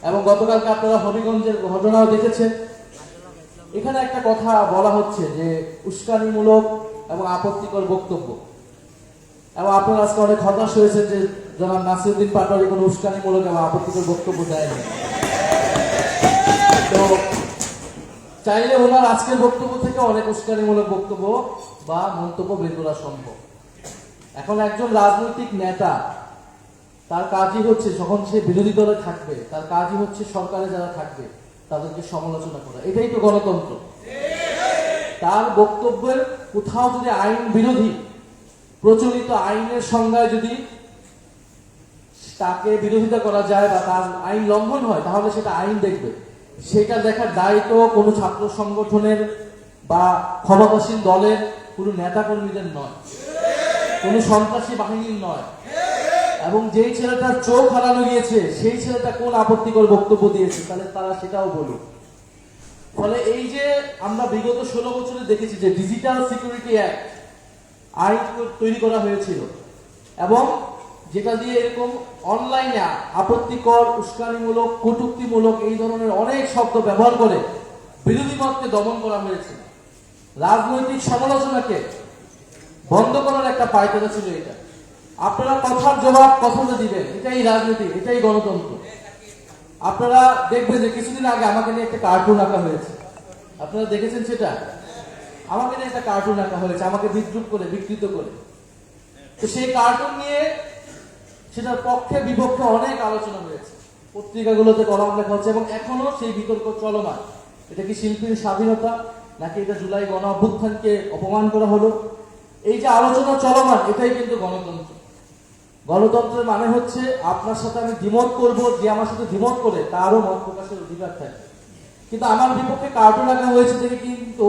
এবং গতকালকে আপনারা হবিগঞ্জের ঘটনাও দেখেছেন। এখানে একটা কথা বলা হচ্ছে যে উস্কানিমূলক এবং আপত্তিকর বক্তব্য, এবং আপনারা আজকে অনেক হতাশ হয়েছেন যে জনাব নাসিরউদ্দিন পাটোয়ারি কোনো উস্কানিমূলক এবং আপত্তিকর বক্তব্য দেয়নি। তো চাইলে ওনার আজকের বক্তব্য থেকে অনেক উস্কানিমূলক বক্তব্য বা মন্তব্য বের করা সম্ভব। এখন একজন রাজনৈতিক নেতা তার কাজই হচ্ছে যখন সে বিরোধী দলে থাকবে, তার কাজই হচ্ছে সরকারে যারা থাকবে তাদেরকে সমালোচনা করা। এটাই তো গণতন্ত্র। তার বক্তব্যের কোথাও যদি আইন বিরোধী প্রচলিত আইনের সংজ্ঞায় যদি তাকে বিরোধিতা করা যায় বা তার আইন লঙ্ঘন হয়, তাহলে সেটা আইন দেখবে। সেটা দেখার দায়িত্ব কোনো ছাত্র সংগঠনের বা ক্ষমতাসীন দলের কোনো নেতা কর্মীদের নয়, কোনো সন্ত্রাসী বাহিনীর নয়। এবং যেই ছেলেটার চোখ হারানো গিয়েছে সেই ছেলেটা কোন আপত্তিকর বক্তব্য দিয়েছে, তাহলে তারা সেটাও বলুক। ফলে এই যে আমরা বিগত 16 বছরে দেখেছি যে ডিজিটাল সিকিউরিটি অ্যাক্ট আইন তৈরি করা হয়েছিল, এবং যেটা দিয়ে এরকম অনলাইনে আপত্তিকর, উস্কানিমূলক, কটূক্তিমূলক এই ধরনের অনেক শব্দ ব্যবহার করে বিরোধী মতকে দমন করা হয়েছে। রাজনৈতিক সমালোচনাকে বন্ধ করার একটা পায়তারা ছিল এটা। আপনারা কথার জবাব কথাতে দিবেন, এটাই রাজনীতি, এটাই গণতন্ত্র। আপনারা দেখবেন যে কিছুদিন আগে আমাকে নিয়ে একটা কার্টুন আঁকা হয়েছে, আপনারা দেখেছেন সেটা? আমাকে নিয়ে একটা কার্টুন আঁকা হয়েছে, আমাকে বিদ্রুপ করে, বিকৃত করে। তো সেই কার্টুন নিয়ে সেটার পক্ষে বিপক্ষে অনেক আলোচনা হয়েছে, পত্রিকাগুলোতে কলাম লেখা হচ্ছে, এবং এখনো সেই বিতর্ক চলমান। এটা কি শিল্পীর স্বাধীনতা, নাকি এটা জুলাই গণ অভ্যুত্থানকে অপমান করা হলো? এই যে আলোচনা চলমান, এটাই কিন্তু গণতন্ত্র। গণতন্ত্রের মানে হচ্ছে আপনার সাথে আমি দ্বিমত করব, যে আমার সাথে দ্বিমত করে তারও মত প্রকাশের অধিকার থাকে। কিন্তু আমার বিপক্ষে কার্টুন আঁকা হয়েছে দেখে কিন্তু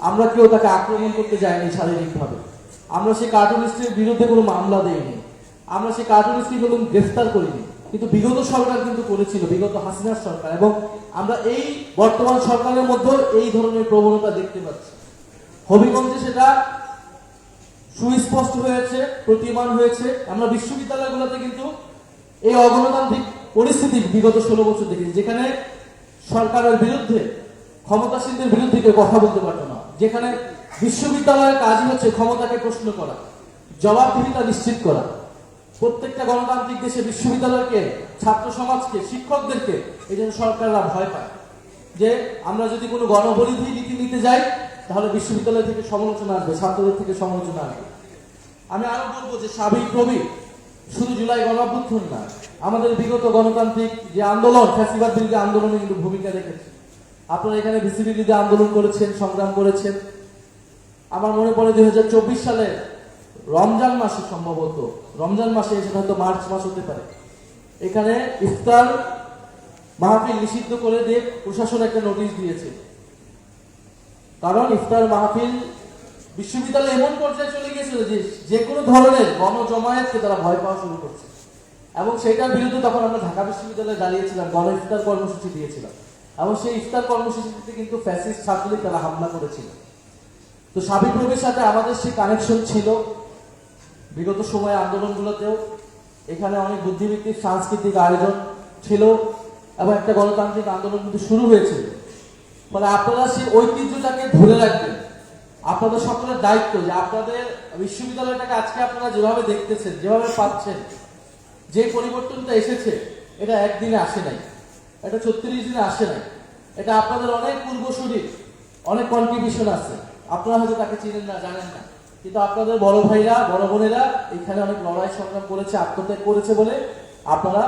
আমরা কেউ তাকে আক্রমণ করতে যাইনি শারীরিকভাবে। আমরা সেই কার্টুনিস্টের বিরুদ্ধে কোনো মামলা দেইনি, আমরা সেই কার্টুনিস্টকে কোনো গ্রেফতার করিনি। কিন্তু বিগত সরকার কিন্তু করেছিল, বিগত হাসিনার সরকার। এবং আমরা এই বর্তমান সরকারের মধ্যে এই ধরনের প্রবণতা দেখতে পাচ্ছি। হবিগঞ্জে সেটা সুস্পষ্ট হয়েছে, প্রতিমান হয়েছে। আমরা বিশ্ববিদ্যালয়গুলোতে কিন্তু এই অগণতান্ত্রিক পরিস্থিতি বিগত 16 বছর দেখেছি, যেখানে সরকারের বিরুদ্ধে, ক্ষমতাসীনদের বিরুদ্ধে কেউ কথা বলতে পারত না, যেখানে বিশ্ববিদ্যালয়ের কাজই হচ্ছে ক্ষমতাকে প্রশ্ন করা, জবাবদিহিতা নিশ্চিত করা। প্রত্যেকটা গণতান্ত্রিক দেশে বিশ্ববিদ্যালয়কে, ছাত্র সমাজকে, শিক্ষকদেরকে এই জন্য সরকাররা ভয় পায় যে আমরা যদি কোনো গণপরিধি নীতি নিতে যাই তাহলে বিশ্ববিদ্যালয় থেকে সমালোচনা আসবে, ছাত্রদের থেকে সমালোচনা আসবে। আমি আরো বলবো যে সাবিক রবি শুধু জুলাই গণ অভ্যুত্থান না, আমাদের বিগত গণতান্ত্রিক যে আন্দোলন, ফ্যাসিবাদ বিরোধী আন্দোলনে কিন্তু ভূমিকা রেখেছে। আপনারা এখানে বিসিবি বিরোধী আন্দোলন করেছেন, সংগ্রাম করেছেন। আমার মনে পড়ে 2024 সালে রমজান মাসে, সম্ভবত রমজান মাসে, সেটা হয়তো মার্চ মাস হতে পারে, এখানে ইফতার মাহফিল নিষিদ্ধ করে দিয়ে প্রশাসন একটা নোটিশ দিয়েছে। কারণ ইফতার মাহফিল বিশ্ববিদ্যালয়ে এমন পর্যায়ে চলে গিয়েছিল যে যে কোনো ধরনের গণজমায়েতকে তারা ভয় পাওয়া শুরু করছে। এবং সেটার বিরুদ্ধে তখন আমরা ঢাকা বিশ্ববিদ্যালয়ে দাঁড়িয়েছিলাম, গণ ইফতার কর্মসূচি দিয়েছিলাম। এবং সেই ইফতার কর্মসূচিতে কিন্তু ফ্যাসিস্ট ছাত্রলীগ তারা হামলা করেছিল। তো সাবিক রবির সাথে আমাদের সেই কানেকশন ছিল বিগত সময়ে আন্দোলনগুলোতেও। এখানে অনেক বুদ্ধিভিত্তিক সাংস্কৃতিক আয়োজন ছিল এবং একটা গণতান্ত্রিক আন্দোলন কিন্তু শুরু হয়েছিল। ফলে আপনারা সেই ঐতিহ্যটাকে ধরে রাখবেন। আপনাদের সকলের দায়িত্ব যে আপনাদের বিশ্ববিদ্যালয়টাকে আজকে আপনারা যেভাবে দেখতেছেন, যেভাবে পাচ্ছেন, যে পরিবর্তনটা এসেছে, এটা একদিনে আসে নাই, এটা 36 দিনে আসে নাই। এটা আপনাদের অনেক পূর্বসূরি, অনেক কন্ট্রিবিউশন আছে। আপনারা হয়তো তাকে চিনেন না, জানেন না, কিন্তু আপনাদের বড় ভাইরা, বড় বোনেরা এখানে অনেক লড়াই সংগ্রাম করেছে, আত্মত্যাগ করেছে বলে আপনারা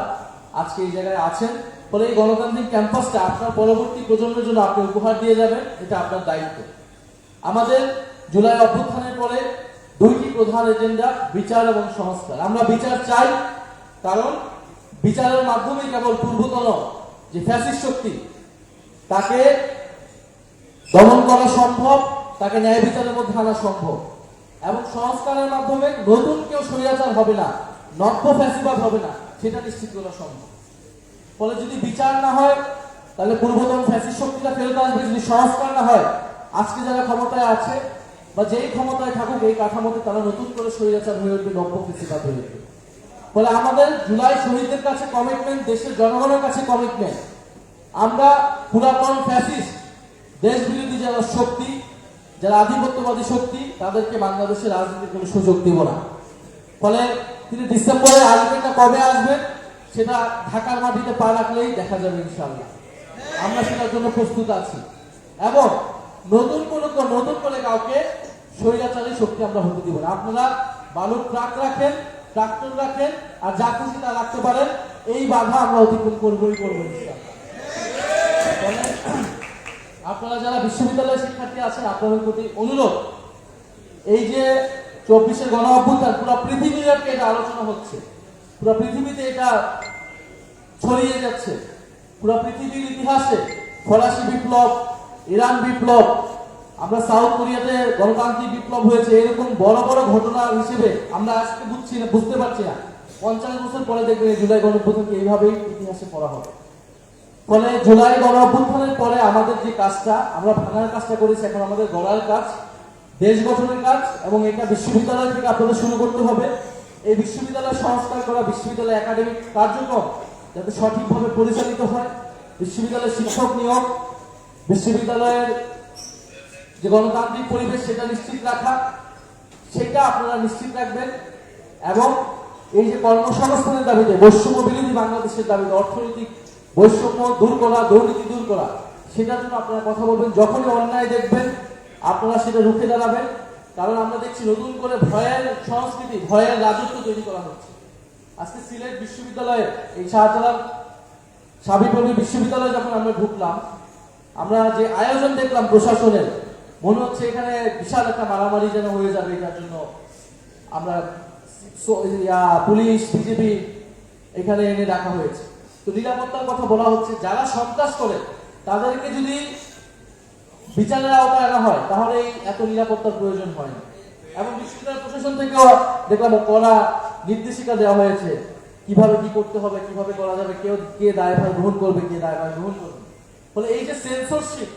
আজকে এই জায়গায় আছেন। ফলে এই গণতান্ত্রিক ক্যাম্পাসটা আপনার পরবর্তী প্রজন্মের জন্য আপনি উপহার দিয়ে যাবেন, এটা আপনার দায়িত্ব। আমাদের জুলাই অভ্যুত্থানের পরে দুইটি প্রধান এজেন্ডা, বিচার এবং সংস্কার। আমরা বিচার চাই, কারণ বিচারের মাধ্যমে কেবল পূর্বতন যে ফ্যাসিস্ট শক্তি তাকে দমন করা সম্ভব, তাকে ন্যায় বিচারের মধ্যে আনা সম্ভব। এবং সংস্কারের মাধ্যমে নতুন কেউ স্বৈরাচার হবে না, নব্য ফ্যাসিবাদ হবে না, সেটা নিশ্চিত করা সম্ভব। ফলে যদি বিচার না হয় তাহলে পূর্বতন ফ্যাসিস্ট শক্তিটা ফেরত আসবে। যদি সংস্কার না হয়, আজকে যারা ক্ষমতায় আছে বা যেই ক্ষমতায় থাকুক, এই কাঠামোতে তারা নতুন করে স্বৈরাচার হয়ে উঠবে, নব্য ফ্যাসিবাদ হয়ে উঠবে। ফলে আমাদের জুলাই শহীদদের কাছে কমিটমেন্ট, দেশের জনগণের কাছে কমিটমেন্ট, আমরা পুরাতন ফ্যাসিস্ট দেশ বিরোধী যারা শক্তি, যারা আধিপত্যবাদী শক্তি, তাদেরকে বাংলাদেশের রাজনীতির কোনো সুযোগ দিব না। ফলে তিনি ডিসেম্বরে আসবেন না কবে আসবেন সেটা ঢাকার মাটিতে পা রাখলেই দেখা যাবে ইনশাআল্লাহ। আমরা সেটার জন্য প্রস্তুত আছি এবং নতুন করে কাউকে স্বৈরাচারী শক্তি আমরা হতে দিব না। আপনারা বালুর ট্রাক রাখেন, ট্রাক্টর রাখেন, আর যা খুশি তা রাখতে পারেন, এই বাধা আমরা অতিক্রম করবই করবো ইনশাআল্লাহ। আপনারা যারা বিশ্ববিদ্যালয়ের শিক্ষার্থী আছেন, আপনাদের প্রতি অনুরোধ, এই যে 24-এর গণ অভ্যুত্থান পুরো পৃথিবীর এটা আলোচনা হচ্ছে, পুরো পৃথিবীতে এটা ছড়িয়ে যাচ্ছে, পুরো পৃথিবীর ইতিহাসে ফরাসি বিপ্লব, ইরান বিপ্লব, আমরা সাউথ কোরিয়াতে গণতান্ত্রিক বিপ্লব হয়েছে, এরকম বড় বড় ঘটনা হিসেবে আমরা আজকে বুঝতে পারছি না। 50 বছর পরে দেখবেন জুলাই গণ অভ্যুত্থানকে এইভাবেই ইতিহাসে পড়া হবে। ফলে জুলাই গণ অভ্যুত্থানের পরে আমাদের যে কাজটা, আমরা ভাঙার কাজটা করেছি, এখন আমাদের গড়ার কাজ, দেশ গঠনের কাজ, এবং এটা বিশ্ববিদ্যালয় থেকে আপনাদের শুরু করতে হবে। এই বিশ্ববিদ্যালয় সংস্কার করা, বিশ্ববিদ্যালয় একাডেমিক কার্যক্রম যাতে সঠিকভাবে পরিচালিত হয়, বিশ্ববিদ্যালয়ের শিক্ষক নিয়োগ, বিশ্ববিদ্যালয়ের যে গণতান্ত্রিক পরিবেশ সেটা নিশ্চিত রাখা, সেটা আপনারা নিশ্চিত রাখবেন। এবং এই যে কর্মসংস্থানের দাবিতে, বৈষম্য বিরোধী বাংলাদেশের দাবিতে, অর্থনৈতিক বৈষম্য দূর করা, দুর্নীতি দূর করা, সেটার জন্য আপনারা কথা বলবেন। যখনই অন্যায় দেখবেন আপনারা সেটা রুখে দাঁড়াবেন। কারণ আমরা দেখছি নতুন করে ভয়ের সংস্কৃতি, ভয়ের রাজত্ব তৈরি করা হচ্ছে। আজকে সিলেট বিশ্ববিদ্যালয়ে, এই শাহজালাল সাবিপ্রবি বিশ্ববিদ্যালয়ে যখন আমরা ঢুকলাম, আমরা যে আয়োজন দেখলাম প্রশাসনের, মনে হচ্ছে এখানে বিশাল একটা মারামারি যেন হয়ে যাবে। এটার জন্য আমরা পুলিশ, বিজেপি এখানে এনে রাখা হয়েছে। তো নিরাপত্তার কথা বলা হচ্ছে, যারা সন্ত্রাস করে তাদেরকে যদি বিচারের আওতায় আনা হয় তাহলে এত নিরাপত্তার প্রয়োজন হয় না। এবং বিশ্ববিদ্যালয় প্রশাসন থেকেও দেখলাম কড়া নির্দেশিকা দেওয়া হয়েছে, কিভাবে কি করতে হবে, কিভাবে করা যাবে, কে দায়ভার গ্রহণ করবে, কে দায়ভার গ্রহণ করবে। ফলে এই যে সেন্সরশিপ,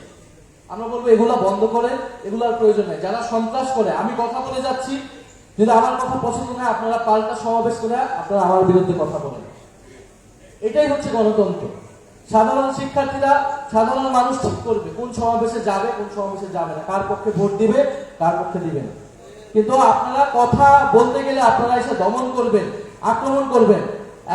আমরা বলবো এগুলা বন্ধ করে, এগুলার প্রয়োজন নেই। যারা সন্ত্রাস করে, আমি কথা বলে যাচ্ছি, যদি আমার কথা পছন্দ না আপনারা পাল্টা সমাবেশ করে আপনারা আমার বিরুদ্ধে কথা বলেন। এটাই হচ্ছে গণতন্ত্র। সাধারণ শিক্ষার্থীরা, সাধারণ মানুষ ঠিক করবে কোন সমাবেশে যাবে, কোন সমাবেশে যাবে না, কার পক্ষে ভোট দিবে, কার পক্ষে দিবে না। কিন্তু আপনারা কথা বলতে গেলে আপনারা এসে দমন করবেন, আক্রমণ করবেন,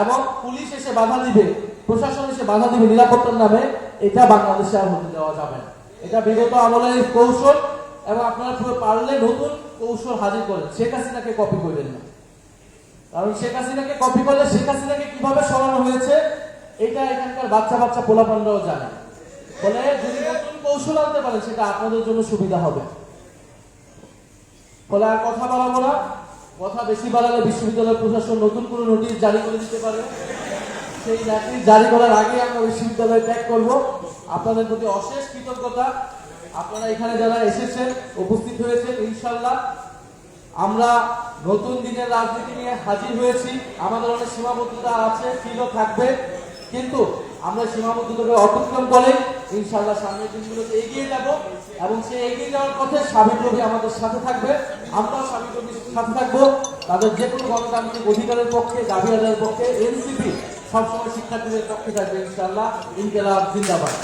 এবং পুলিশ এসে বাধা দিবে, প্রশাসন এসে বাধা দিবে নিরাপত্তার নামে, এটা বাংলাদেশে আর হতে দেওয়া যাবে না। এটা বিগত আমলের কৌশল, এবং আপনারা পারলে নতুন কৌশল হাজির করেন। শেখ হাসিনাকে কপি করবেন না, কারণ শেখ হাসিনাকে কপি করলে শেখ হাসিনাকে কিভাবে সরানো হয়েছে এটা এখানকার বাচ্চা পোলাপানরাও জানে। ফলে যদি নতুন কৌশল আনতে পারেন সেটা আপনাদের জন্য সুবিধা হবে। ফলে আর কথা বাড়াবো না, কথা বেশি বাড়ালে বিশ্ববিদ্যালয় প্রশাসন নতুন কোনো নোটিশ জারি করে দিতে পারে। সেই নোটিশ জারি করার আগে আমরা বিশ্ববিদ্যালয় ত্যাগ করব। আপনাদের প্রতি অশেষ কৃতজ্ঞতা, আপনারা এখানে যারা এসেছেন, উপস্থিত হয়েছেন। ইনশাল্লাহ আমরা নতুন দিনের রাজনীতি নিয়ে হাজির হয়েছি। আমাদের অনেক সীমাবদ্ধতা আছে, ছিল, থাকবে, কিন্তু আমরা সীমাবদ্ধতাকে অতিক্রম করে ইনশাল্লাহ সামনের দিনগুলোতে এগিয়ে যাব, এবং সেই এগিয়ে যাওয়ার পথে সাবিপ্রবি আমাদের সাথে থাকবে, আমরাও সাবিপ্রবির সাথে থাকবো। তাদের যে কোনো গণতান্ত্রিক অধিকারের পক্ষে, দাবি আদায়ের পক্ষে এনসিপি সবসময় শিক্ষার্থীদের পক্ষে থাকবে ইনশাল্লাহ। ইনকিলাব জিন্দাবাদ।